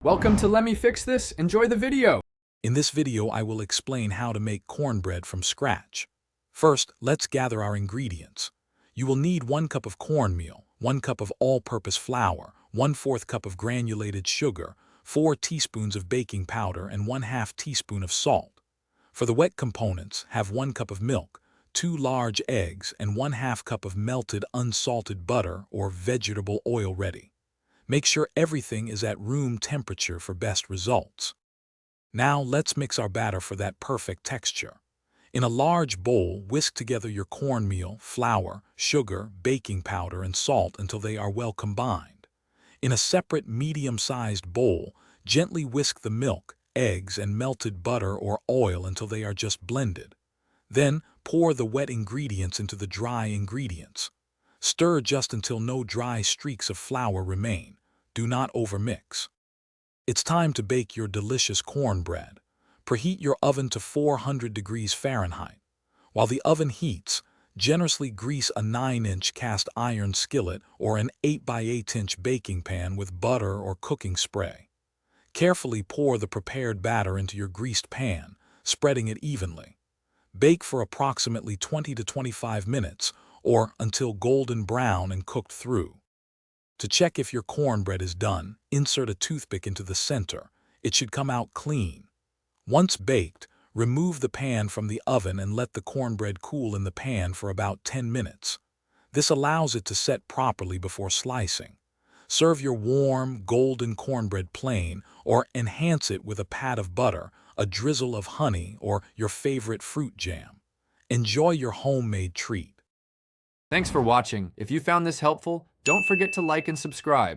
Welcome to Let Me Fix This. Enjoy the video. In this video, I will explain how to make cornbread from scratch. First, let's gather our ingredients. You will need 1 cup of cornmeal, 1 cup of all-purpose flour, 1/4 cup of granulated sugar, 4 teaspoons of baking powder, and 1/2 teaspoon of salt. For the wet components, have 1 cup of milk, 2 large eggs, and 1/2 cup of melted unsalted butter or vegetable oil ready. Make sure everything is at room temperature for best results. Now let's mix our batter for that perfect texture. In a large bowl, whisk together your cornmeal, flour, sugar, baking powder, and salt until they are well combined. In a separate medium-sized bowl, gently whisk the milk, eggs, and melted butter or oil until they are just blended. Then pour the wet ingredients into the dry ingredients. Stir just until no dry streaks of flour remain. Do not overmix. It's time to bake your delicious cornbread. Preheat your oven to 400 degrees Fahrenheit. While the oven heats, generously grease a 9-inch cast iron skillet or an 8x8-inch baking pan with butter or cooking spray. Carefully pour the prepared batter into your greased pan, spreading it evenly. Bake for approximately 20 to 25 minutes or until golden brown and cooked through. To check if your cornbread is done, insert a toothpick into the center. It should come out clean. Once baked, remove the pan from the oven and let the cornbread cool in the pan for about 10 minutes. This allows it to set properly before slicing. Serve your warm, golden cornbread plain or enhance it with a pat of butter, a drizzle of honey, or your favorite fruit jam. Enjoy your homemade treat. Thanks for watching. If you found this helpful, don't forget to like and subscribe.